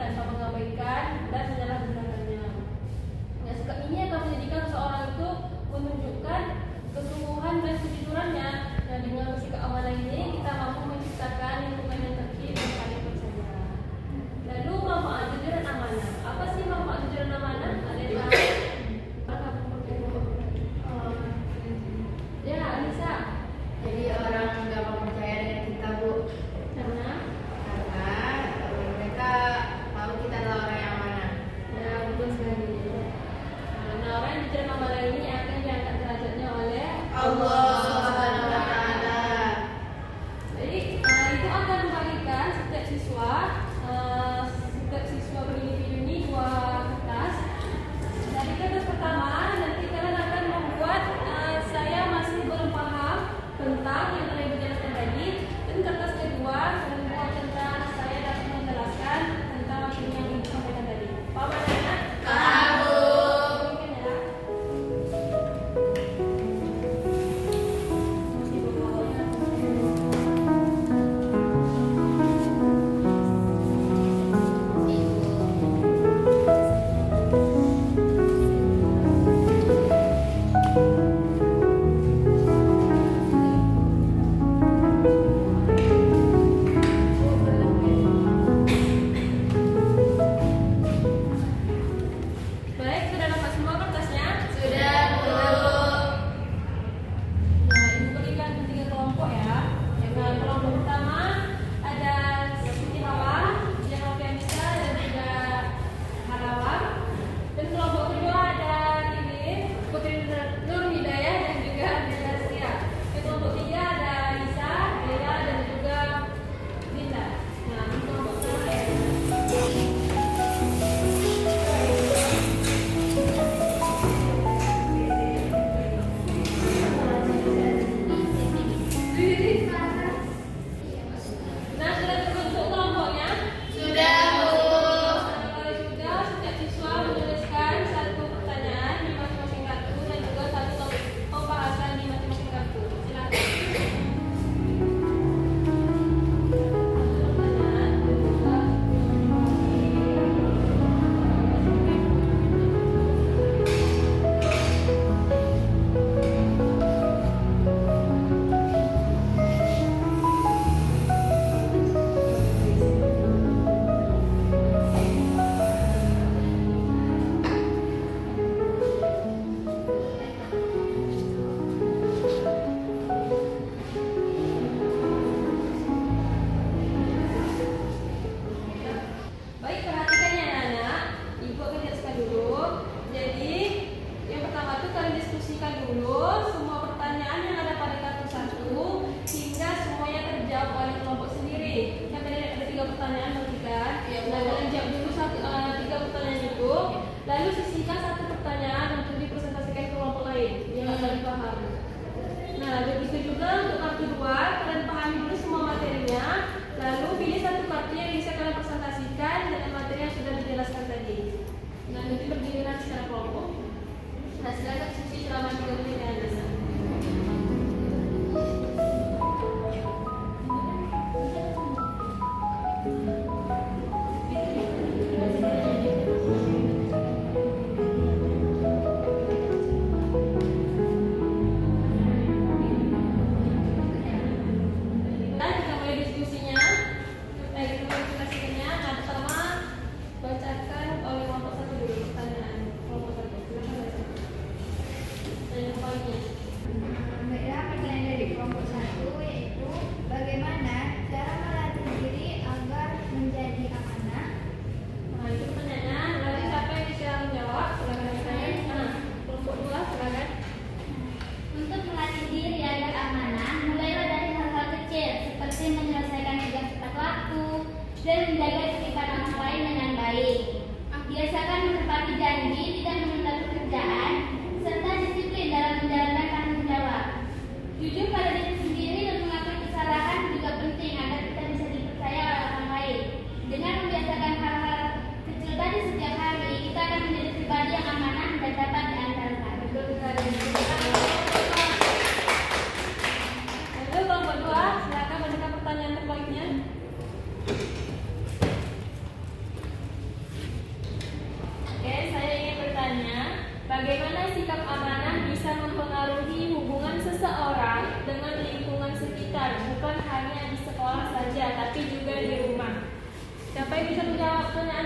tanpa mengabaikan dan menyalahgunakannya. Nah, sikap ini akan menjadikan seseorang itu menunjukkan kesungguhan dan kejujurannya. Nah, dengan bersikap amanah ini kita mampu menciptakan lingkungan yang tertib dan saling percaya. Lalu manfaat jujur dan amanah. Apa sih manfaat jujur dan amanah? Ada yang tahu? Ya, Anissa. Jadi orang gampang percaya dengan kita, Bu. Karena Karena mereka tahu kita adalah orang yang amanah.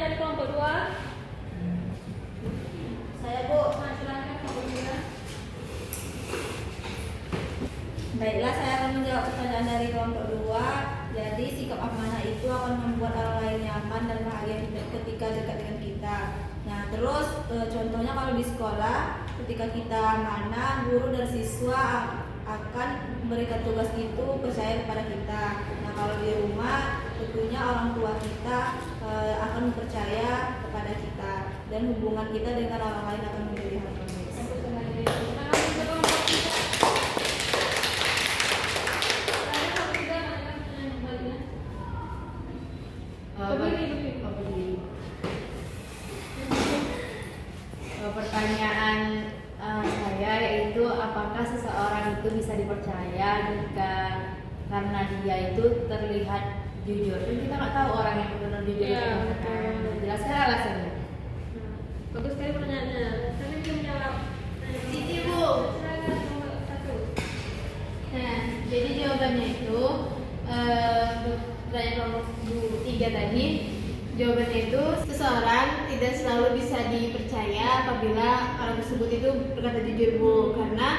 dari kelompok 2. Saya, Bu. Nah, silakan kelompok 2. Baiklah, saya akan menjawab pertanyaan dari kelompok 2. Jadi, sikap amanah itu akan membuat orang lain nyaman dan bahagia ketika dekat dengan kita. Nah, terus contohnya kalau di sekolah, ketika kita amanah, guru dan siswa akan memberikan tugas itu percaya kepada kita. Nah, kalau di rumah, tentunya orang tua kita akan percaya kepada kita dan hubungan kita dengan orang lain akan menjadi harmonis. Bagus sekali. Terima kasih untuk kelompok 3. Saya kelompok 3 mana pertanyaan kembalinya? Berdiri. Pertanyaan saya yaitu apakah seseorang itu bisa dipercaya jika karena dia itu terlihat jujur? Kan kita nggak tahu orang yang benar jujur Iya, itu betul. gimana. Jelaskan alasannya. Bagus sekali pertanyaannya. Saya belum jawab. Siti, Bu. Silakan nomor 1. Nah, jadi jawabannya itu pertanyaan kelompok 3 tadi. Jawabannya itu seseorang tidak selalu bisa dipercaya apabila orang tersebut itu berkata jujur, Bu. Karena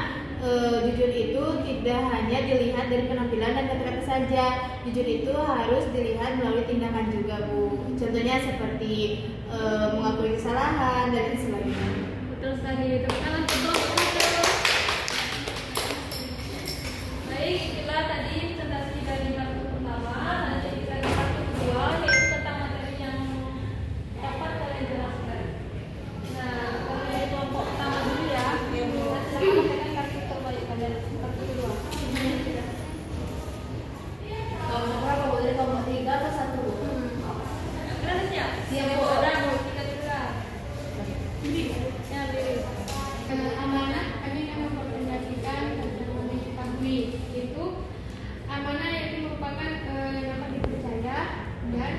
jujur itu tidak hanya dilihat dari penampilan dan kata-kata saja. Jujur itu harus dilihat melalui tindakan juga, Bu. Contohnya seperti mengakui kesalahan dan sebagainya. Betul sekali. Tepuk tangan untuk kelompok 1. Baik, itulah tadi presentasi dari kartu pertama. Nanti kita ke kartu kedua, yaitu tentang materi yang dapat kalian jelaskan. Nah, kalau dari kelompok pertama dulu ya. Nanti saya sampaikan kartu terbaik kalian, kartu kedua. Kelompok berapa, Bu? Dari kelompok 3 atau 1? Sudah siap? Siap, Bu. Ada, Bu. Kita juga. Ya, berdiri. Amanah kami akan mempresentasikan tentang mengetahui yaitu amanah yaitu merupakan yang dapat dipercaya dan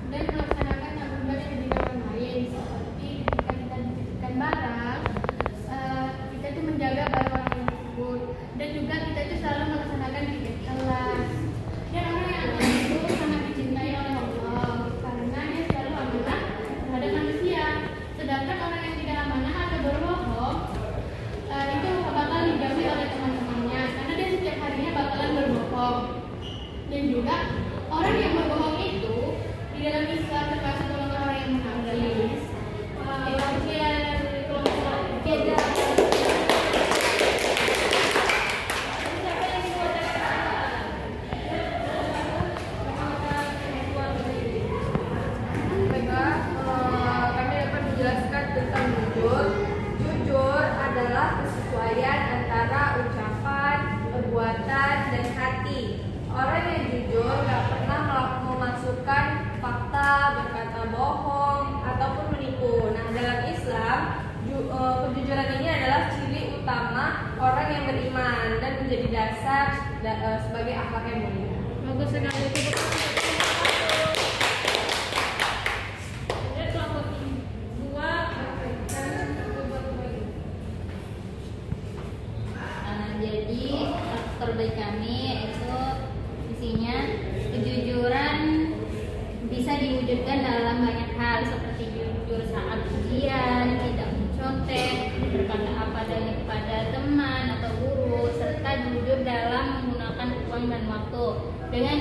melaksanakan tanggung jawab yang diberikan orang lain seperti ketika kita dititipkan barang kita itu menjaga barang orang lain tersebut dan juga kita itu selalu melaksanakan tiket kelas dan orang yang amanah itu sangat dicintai oleh Allah karena dia selalu amanah terhadap manusia. Sedangkan orang yang tidak amanah atau berbohong itu bakal dijauhi oleh teman-temannya karena dia setiap harinya bakalan berbohong. Dan juga orang yang berbohong itu di dalam Islam termasuk golongan orang yang munafik. Oke, dari kelompok beda. Siapa yang ingin membacakan? Baiklah, kami dapat menjelaskan tentang jujur. Jujur adalah kesesuaian antara ucapan, perbuatan, dan hati. Orang yang jujur gak pernah memasukkan fakta, berkata bohong, ataupun menipu. Nah, dalam Islam, kejujuran ini adalah ciri utama orang yang beriman dan menjadi dasar sebagai akhlak yang mulia. Bagus sekali. Tepuk tangan. Jadi kelompok 2 dan kelompok 2. Jadi terbaik kami itu isinya kejujuran bisa diwujudkan dalam banyak hal seperti jujur saat ujian, tidak mencontek, berkata apa adanya kepada teman atau guru, serta jujur dalam menggunakan uang dan waktu. Dengan